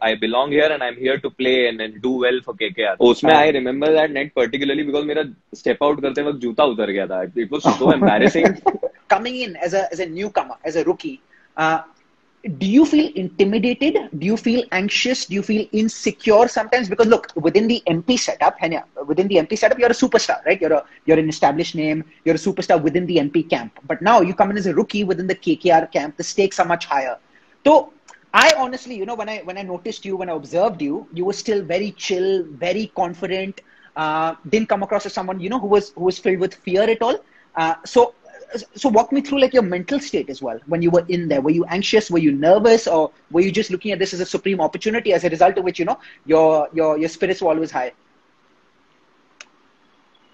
I belong here and I'm here to play and do well for KKR. उसमें I remember that net particularly because मेरा step out करते वक्त जूता उतर गया था. It was so embarrassing. Coming in as a newcomer, as a rookie, do you feel intimidated? Do you feel anxious? Do you feel insecure sometimes? Because look, within the MP setup, you're a superstar, right? You're an established name. You're a superstar within the MP camp. But now you come in as a rookie within the KKR camp. The stakes are much higher. So I honestly, when I noticed you, when I observed you, you were still very chill, very confident. Didn't come across as someone who was filled with fear at all. So walk me through like your mental state as well when you were in there. Were you anxious? Were you nervous? Or were you just looking at this as a supreme opportunity, as a result of which, your spirits were always high?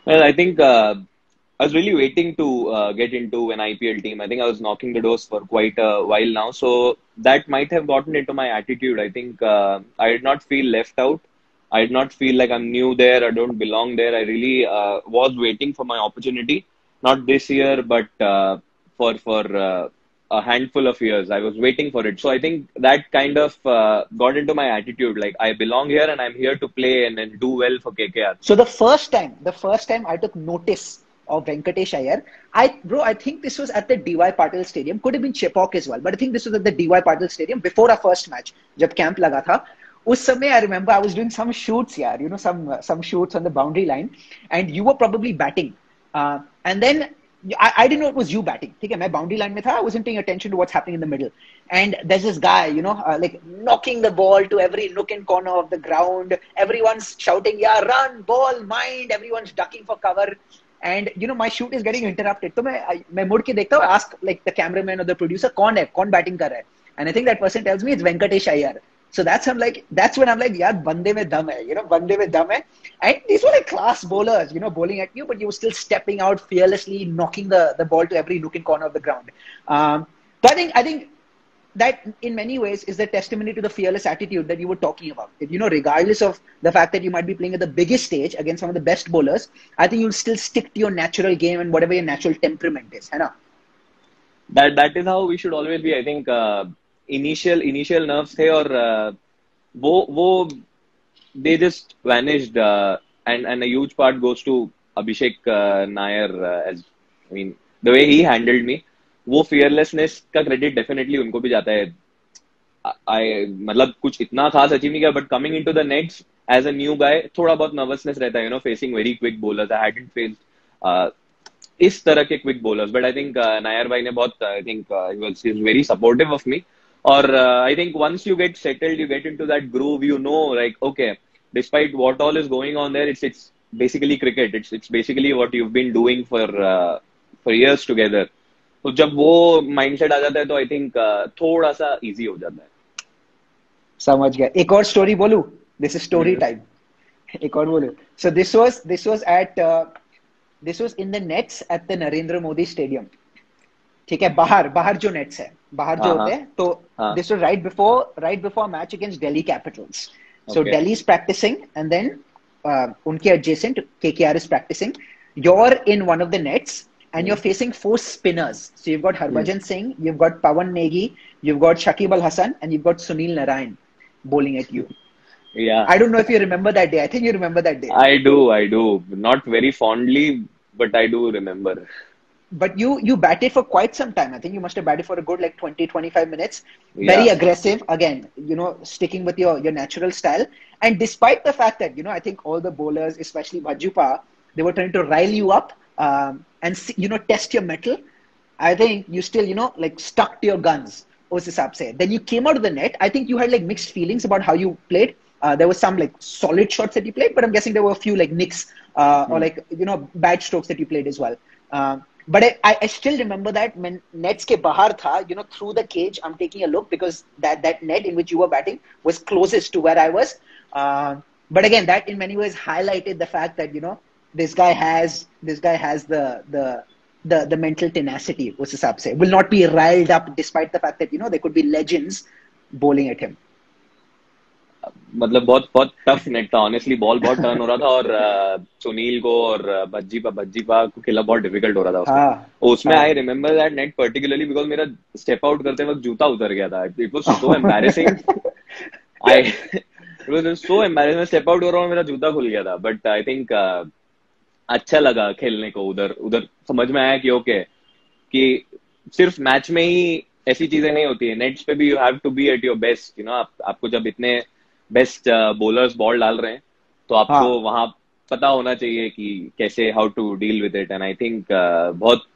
Well, I think I was really waiting to get into an IPL team. I think I was knocking the doors for quite a while now. So that might have gotten into my attitude. I think I did not feel left out. I did not feel like I'm new there. I don't belong there. I really was waiting for my opportunity. Not this year, but for a handful of years, I was waiting for it. So I think that kind of got into my attitude. Like I belong here, and I'm here to play and do well for KKR. So the first time I took notice of Venkatesh Iyer, I think this was at the DY Patil Stadium. Could have been Chepauk as well, but I think this was at the DY Patil Stadium before our first match. जब camp लगा था, उस समय I remember I was doing some shoots, some shoots on the boundary line, and you were probably batting. And then I didn't know it was you batting. ठीक है, मैं boundary line में था. I wasn't paying attention to what's happening in the middle. And there's this guy, like knocking the ball to every nook and corner of the ground. Everyone's shouting, "Yeah, run, ball, mind." Everyone's ducking for cover. And my shoot is getting interrupted. So मैं मुड़ के देखता हूँ, ask like the cameraman or the producer, कौन batting कर रहा है? And I think that person tells me it's Venkatesh Iyer. So that's when I'm like, यार बंदे में दम है, बंदे में दम है. And these were like class bowlers, bowling at you, but you were still stepping out fearlessly, knocking the ball to every nook and corner of the ground. So I think that in many ways is the testimony to the fearless attitude that you were talking about. Regardless of the fact that you might be playing at the biggest stage against some of the best bowlers, I think you'll still stick to your natural game and whatever your natural temperament is, है ना? That is how we should always be. I think initial nerves थे और वो they just vanished and a huge part goes to Abhishek Nair as I mean the way he handled me. वो fearlessness का credit definitely उनको भी जाता है. मतलब कुछ इतना खास achieve नहीं किया, but coming into the nets as a new guy थोड़ा बहुत nervousness रहता है, facing very quick bowlers. I hadn't faced इस तरह के quick bowlers, but I think Nair भाई ने बहुत I think he was very supportive of me. Or I think once you get settled, you get into that groove, like, okay, despite what all is going on there, it's basically cricket. It's basically what you've been doing for years together. तो जब वो mindset आ जाता है, तो I think थोड़ा सा easy हो जाता है. समझ गया. एक और story बोलूं? This is story time. एक और बोलूं. So this was in the nets at the Narendra Modi Stadium. ठीक है, बाहर जो nets है, बाहर जो होते हैं, तो this was right before a match against Delhi Capitals. So okay. Delhi is practicing, and then उनके adjacent KKR is practicing. You're in one of the nets, and you're facing 4 spinners. So you've got Harbhajan Singh, you've got Pawan Negi, you've got Shakib Al Hasan, and you've got Sunil Narayan bowling at you. Yeah. I don't know if you remember that day. I think you remember that day. I do. Not very fondly, but I do remember. But you batted for quite some time. I think you must have batted for a good 20-25 minutes. Very aggressive. Again, sticking with your natural style. And despite the fact that, I think all the bowlers, especially Bhajupa, they were trying to rile you up and, test your mettle. I think you still, stuck to your guns. Us hisab se. Then you came out of the net. I think you had mixed feelings about how you played. There were some solid shots that you played, but I'm guessing there were a few nicks or bad strokes that you played as well. But I still remember that when nets ke bahar tha, through the cage, I'm taking a look because that net in which you were batting was closest to where I was. But again, that in many ways highlighted the fact that, this guy has the mental tenacity, उस हिसाब से. Will not be riled up despite the fact that, there could be legends bowling at him. मतलब बहुत tough net था honestly. Ball बहुत turn हो रहा था और सुनील को और भज्जीपा को खेलना बहुत डिफिकल्ट हो रहा था उसमें. I remember that net particularly because मेरा स्टेप आउट करते वक्त जूता उतर गया था. It was so embarrassing. I it was so embarrassing. मैं स्टेप आउट हो रहा हूँ, मेरा जूता खुल गया था, बट आई थिंक अच्छा लगा खेलने को। उधर उधर समझ में आया कि ओके, कि सिर्फ मैच में ही ऐसी चीजें नहीं होती है, नेट्स पे भी you have to be at your best, you know. आपको जब इतने बेस्ट बॉलर्स बॉल डाल रहे हैं, तो आपको हाँ वहां पता होना चाहिए कि कैसे, how to deal with it. And I think बहुत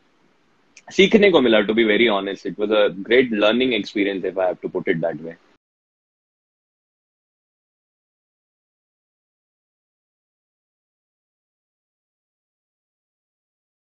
सीखने को मिला, to be very honest. It was a great learning experience, if I have to put it that way.